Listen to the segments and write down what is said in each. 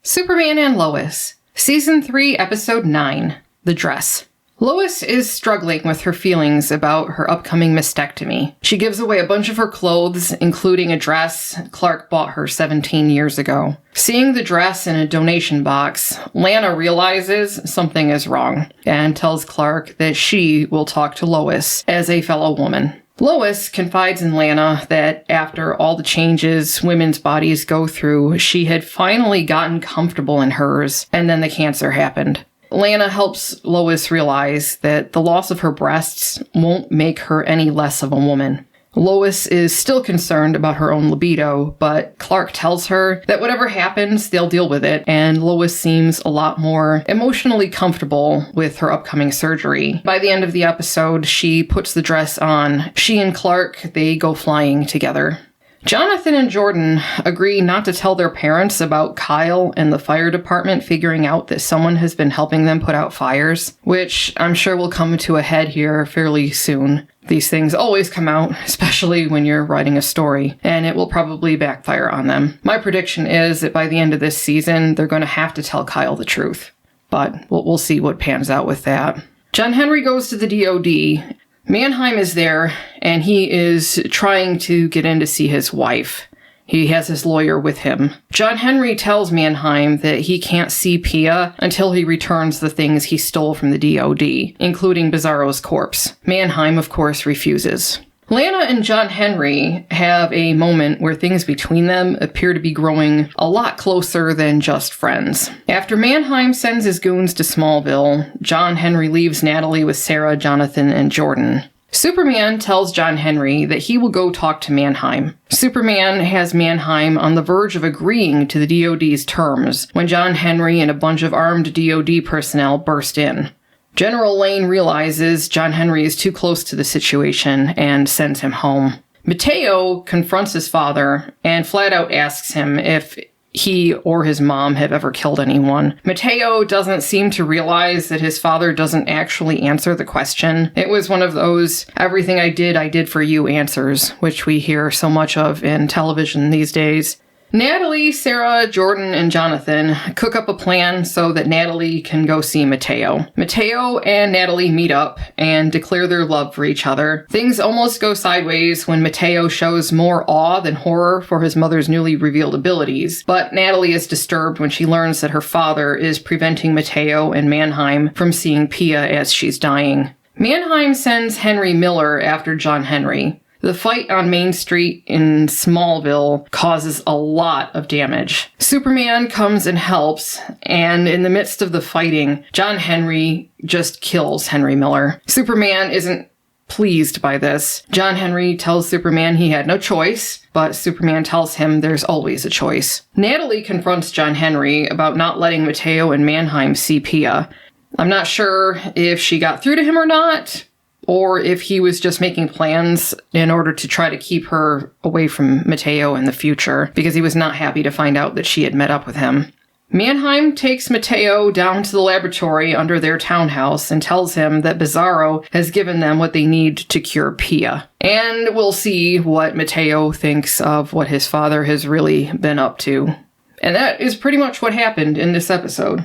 Superman and Lois, Season 3, Episode 9, The Dress. Lois is struggling with her feelings about her upcoming mastectomy. She gives away a bunch of her clothes, including a dress Clark bought her 17 years ago. Seeing the dress in a donation box, Lana realizes something is wrong and tells Clark that she will talk to Lois as a fellow woman. Lois confides in Lana that after all the changes women's bodies go through, she had finally gotten comfortable in hers, and then the cancer happened. Lana helps Lois realize that the loss of her breasts won't make her any less of a woman. Lois is still concerned about her own libido, but Clark tells her that whatever happens, they'll deal with it, and Lois seems a lot more emotionally comfortable with her upcoming surgery. By the end of the episode, she puts the dress on. She and Clark, they go flying together. Jonathan and Jordan agree not to tell their parents about Kyle and the fire department figuring out that someone has been helping them put out fires, which I'm sure will come to a head here fairly soon. These things always come out, especially when you're writing a story, and it will probably backfire on them. My prediction is that by the end of this season, they're going to have to tell Kyle the truth. But we'll see what pans out with that. John Henry goes to the DOD. Mannheim is there, and he is trying to get in to see his wife. He has his lawyer with him. John Henry tells Mannheim that he can't see Pia until he returns the things he stole from the DOD, including Bizarro's corpse. Mannheim, of course, refuses. Lana and John Henry have a moment where things between them appear to be growing a lot closer than just friends. After Mannheim sends his goons to Smallville, John Henry leaves Natalie with Sarah, Jonathan, and Jordan. Superman tells John Henry that he will go talk to Mannheim. Superman has Mannheim on the verge of agreeing to the DOD's terms when John Henry and a bunch of armed DOD personnel burst in. General Lane realizes John Henry is too close to the situation and sends him home. Mateo confronts his father and flat out asks him if he or his mom have ever killed anyone. Mateo doesn't seem to realize that his father doesn't actually answer the question. It was one of those everything I did for you answers, which we hear so much of in television these days. Natalie, Sarah, Jordan, and Jonathan cook up a plan so that Natalie can go see Mateo. Mateo and Natalie meet up and declare their love for each other. Things almost go sideways when Mateo shows more awe than horror for his mother's newly revealed abilities, but Natalie is disturbed when she learns that her father is preventing Mateo and Mannheim from seeing Pia as she's dying. Mannheim sends Henry Miller after John Henry. The fight on Main Street in Smallville causes a lot of damage. Superman comes and helps, and in the midst of the fighting, John Henry just kills Henry Miller. Superman isn't pleased by this. John Henry tells Superman he had no choice, but Superman tells him there's always a choice. Natalie confronts John Henry about not letting Mateo and Mannheim see Pia. I'm not sure if she got through to him or not, or if he was just making plans in order to try to keep her away from Mateo in the future, because he was not happy to find out that she had met up with him. Mannheim takes Mateo down to the laboratory under their townhouse and tells him that Bizarro has given them what they need to cure Pia. And we'll see what Mateo thinks of what his father has really been up to. And that is pretty much what happened in this episode.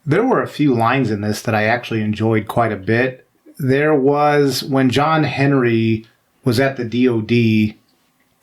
There were a few lines in this that I actually enjoyed quite a bit. There was when John Henry was at the DOD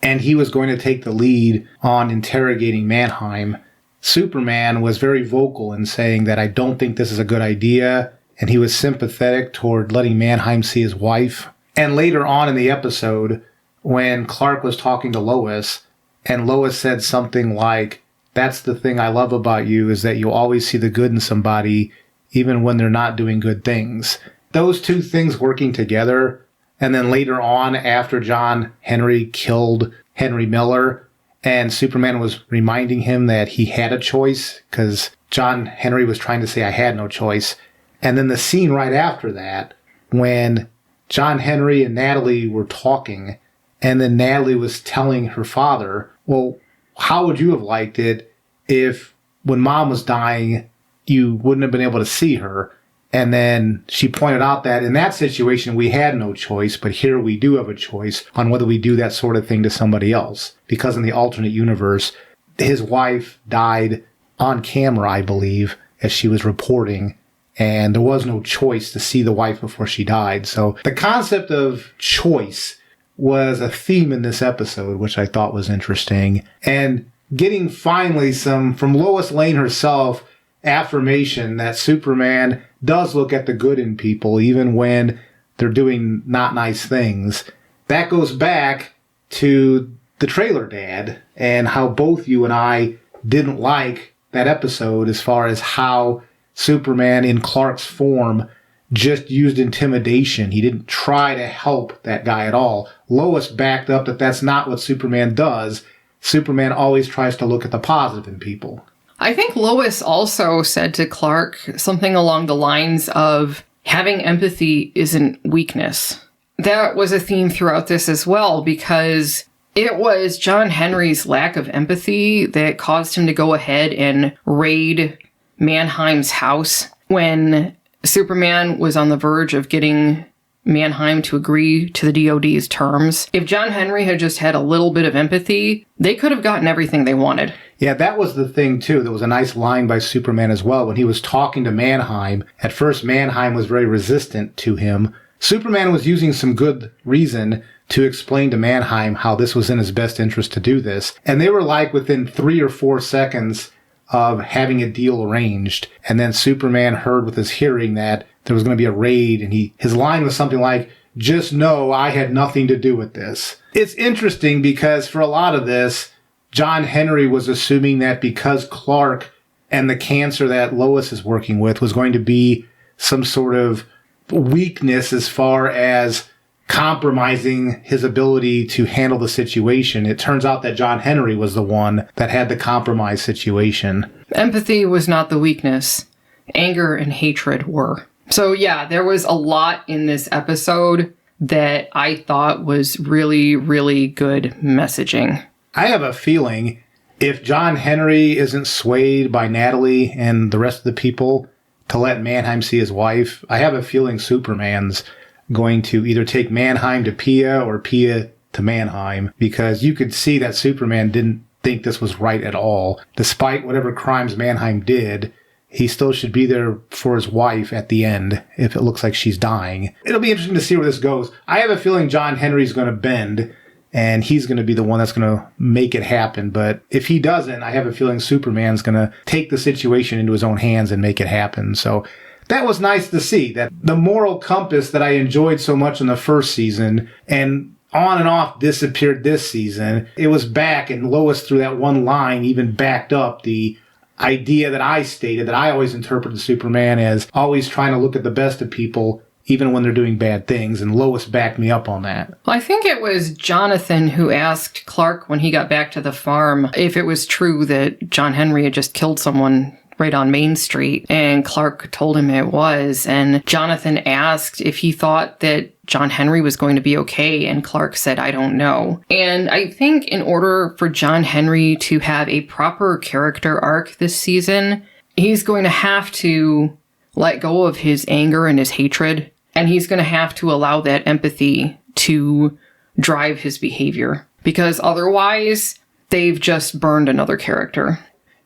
and he was going to take the lead on interrogating Mannheim. Superman was very vocal in saying that I don't think this is a good idea, and he was sympathetic toward letting Mannheim see his wife. And later on in the episode, when Clark was talking to Lois, and Lois said something like, "That's the thing I love about you, is that you always see the good in somebody, even when they're not doing good things." Those two things working together, and then later on, after John Henry killed Henry Miller, and Superman was reminding him that he had a choice, because John Henry was trying to say, I had no choice. And then the scene right after that, when John Henry and Natalie were talking, and then Natalie was telling her father, well, how would you have liked it if when Mom was dying, you wouldn't have been able to see her? And then she pointed out that in that situation, we had no choice, but here we do have a choice on whether we do that sort of thing to somebody else. Because in the alternate universe, his wife died on camera, I believe, as she was reporting. And there was no choice to see the wife before she died. So the concept of choice was a theme in this episode, which I thought was interesting. And getting finally some, from Lois Lane herself, affirmation that Superman does look at the good in people, even when they're doing not nice things. That goes back to the trailer dad and how both you and I didn't like that episode as far as how Superman in Clark's form just used intimidation. He didn't try to help that guy at all. Lois backed up that that's not what Superman does. Superman always tries to look at the positive in people. I think Lois also said to Clark something along the lines of having empathy isn't weakness. That was a theme throughout this as well, because it was John Henry's lack of empathy that caused him to go ahead and raid Mannheim's house when Superman was on the verge of getting Mannheim to agree to the DOD's terms. If John Henry had just had a little bit of empathy, they could have gotten everything they wanted. Yeah, that was the thing, too. There was a nice line by Superman as well when he was talking to Mannheim. At first, Mannheim was very resistant to him. Superman was using some good reason to explain to Mannheim how this was in his best interest to do this. And they were like within 3 or 4 seconds of having a deal arranged. And then Superman heard with his hearing that there was going to be a raid, and his line was something like, "Just know I had nothing to do with this." It's interesting because for a lot of this, John Henry was assuming that because Clark and the cancer that Lois is working with was going to be some sort of weakness as far as compromising his ability to handle the situation. It turns out that John Henry was the one that had the compromised situation. Empathy was not the weakness. Anger and hatred were. So yeah, there was a lot in this episode that I thought was really, really good messaging. I have a feeling if John Henry isn't swayed by Natalie and the rest of the people to let Mannheim see his wife, I have a feeling Superman's going to either take Mannheim to Pia or Pia to Mannheim, because you could see that Superman didn't think this was right at all. Despite whatever crimes Mannheim did, he still should be there for his wife at the end if it looks like she's dying. It'll be interesting to see where this goes. I have a feeling John Henry's going to bend, and he's going to be the one that's going to make it happen. But if he doesn't, I have a feeling Superman's going to take the situation into his own hands and make it happen. So that was nice to see, that the moral compass that I enjoyed so much in the first season and on and off disappeared this season. It was back, and Lois, through that one line, even backed up the idea that I stated, that I always interpreted Superman as always trying to look at the best of people, even when they're doing bad things, and Lois backed me up on that. Well, I think it was Jonathan who asked Clark when he got back to the farm if it was true that John Henry had just killed someone right on Main Street, and Clark told him it was, and Jonathan asked if he thought that John Henry was going to be okay, and Clark said, "I don't know." And I think in order for John Henry to have a proper character arc this season, he's going to have to let go of his anger and his hatred, and he's going to have to allow that empathy to drive his behavior, because otherwise they've just burned another character.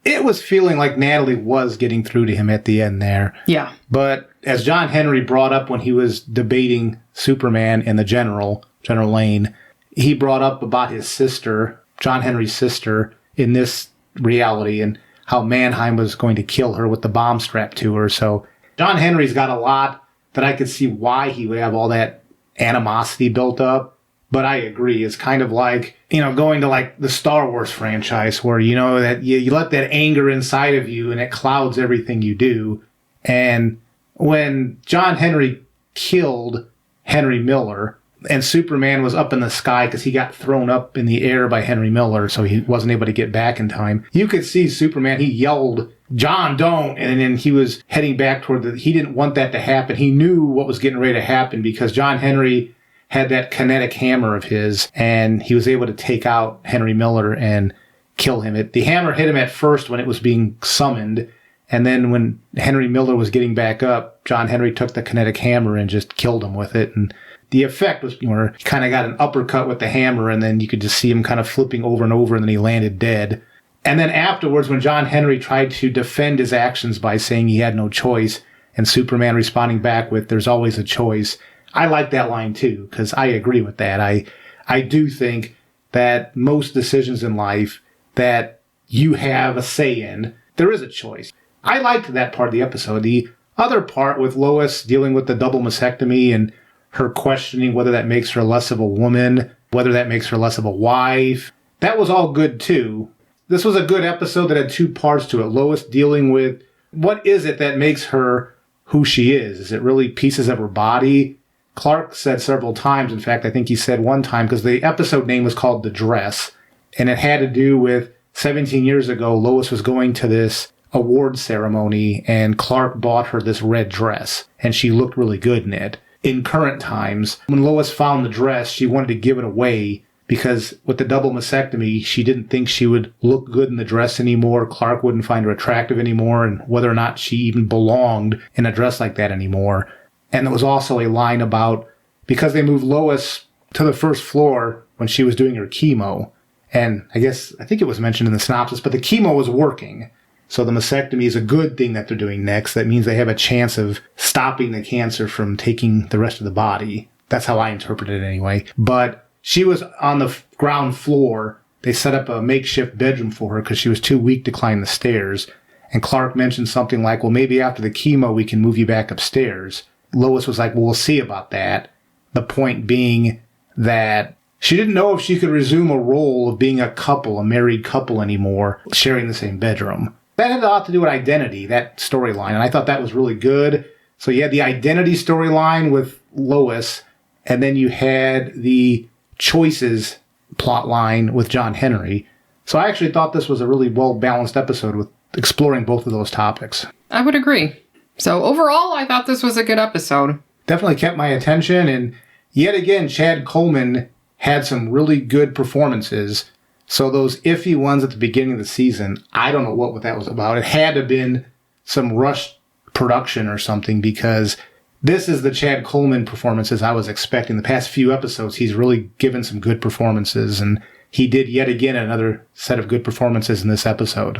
It was feeling like Natalie was getting through to him at the end there. Yeah. But as John Henry brought up when he was debating Superman and the General Lane, he brought up about his sister, John Henry's sister, in this reality, and how Mannheim was going to kill her with the bomb strapped to her. So John Henry's got a lot that I could see why he would have all that animosity built up. But I agree. It's kind of like, going to like the Star Wars franchise where, that you let that anger inside of you and it clouds everything you do. And when John Henry killed Henry Miller and Superman was up in the sky because he got thrown up in the air by Henry Miller, so he wasn't able to get back in time, you could see Superman, he yelled, "John, don't!" And then he was heading back he didn't want that to happen. He knew what was getting ready to happen because John Henry had that kinetic hammer of his, and he was able to take out Henry Miller and kill him. The hammer hit him at first when it was being summoned, and then when Henry Miller was getting back up, John Henry took the kinetic hammer and just killed him with it. And the effect was where he kind of got an uppercut with the hammer, and then you could just see him kind of flipping over and over, and then he landed dead. And then afterwards, when John Henry tried to defend his actions by saying he had no choice, and Superman responding back with, there's always a choice, I like that line too, because I agree with that. I do think that most decisions in life that you have a say in, there is a choice. I liked that part of the episode. The other part with Lois dealing with the double mastectomy and her questioning whether that makes her less of a woman, whether that makes her less of a wife, that was all good too. This was a good episode that had two parts to it. Lois dealing with what is it that makes her who she is? Is it really pieces of her body? Clark said several times, in fact, I think he said one time, because the episode name was called The Dress, and it had to do with 17 years ago, Lois was going to this award ceremony, and Clark bought her this red dress, and she looked really good in it. In current times, when Lois found the dress, she wanted to give it away, because with the double mastectomy, she didn't think she would look good in the dress anymore. Clark wouldn't find her attractive anymore, and whether or not she even belonged in a dress like that anymore. And there was also a line about, because they moved Lois to the first floor when she was doing her chemo, and I think it was mentioned in the synopsis, but the chemo was working. So the mastectomy is a good thing that they're doing next. That means they have a chance of stopping the cancer from taking the rest of the body. That's how I interpreted it anyway. But she was on the ground floor. They set up a makeshift bedroom for her because she was too weak to climb the stairs. And Clark mentioned something like, well, maybe after the chemo we can move you back upstairs. Lois was like, well, we'll see about that. The point being that she didn't know if she could resume a role of being a couple, a married couple anymore, sharing the same bedroom. That had a lot to do with identity, that storyline, and I thought that was really good. So you had the identity storyline with Lois, and then you had the choices plot line with John Henry. So I actually thought this was a really well-balanced episode with exploring both of those topics. I would agree. So overall, I thought this was a good episode. Definitely kept my attention, and yet again, Chad Coleman had some really good performances. So those iffy ones at the beginning of the season, I don't know what that was about. It had to have been some rushed production or something, because this is the Chad Coleman performances I was expecting. The past few episodes, he's really given some good performances, and he did yet again another set of good performances in this episode.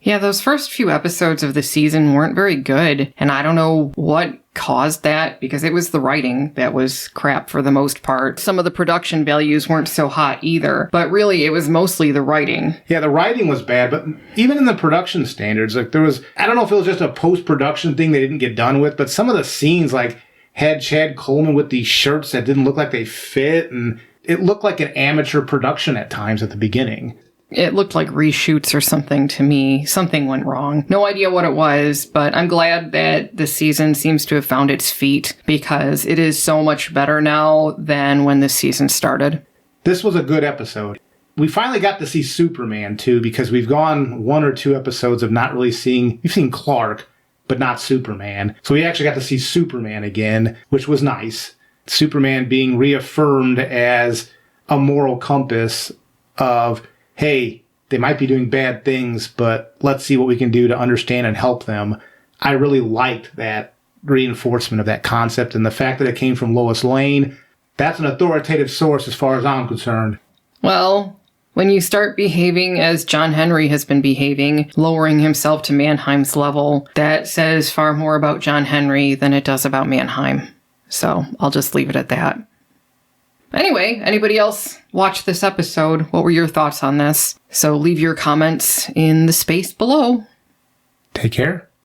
Yeah, those first few episodes of the season weren't very good, and I don't know what caused that, because it was the writing that was crap for the most part. Some of the production values weren't so hot either, but really it was mostly the writing. Yeah, the writing was bad, but even in the production standards, like there was, I don't know if it was just a post-production thing they didn't get done with, but some of the scenes like had Chad Coleman with these shirts that didn't look like they fit, and it looked like an amateur production at times at the beginning. It looked like reshoots or something to me. Something went wrong. No idea what it was, but I'm glad that the season seems to have found its feet, because it is so much better now than when this season started. This was a good episode. We finally got to see Superman, too, because we've gone one or two episodes of not really seeing... We've seen Clark, but not Superman. So we actually got to see Superman again, which was nice. Superman being reaffirmed as a moral compass of... hey, they might be doing bad things, but let's see what we can do to understand and help them. I really liked that reinforcement of that concept, and the fact that it came from Lois Lane, that's an authoritative source as far as I'm concerned. Well, when you start behaving as John Henry has been behaving, lowering himself to Mannheim's level, that says far more about John Henry than it does about Mannheim. So I'll just leave it at that. Anyway, anybody else watch this episode? What were your thoughts on this? So leave your comments in the space below. Take care.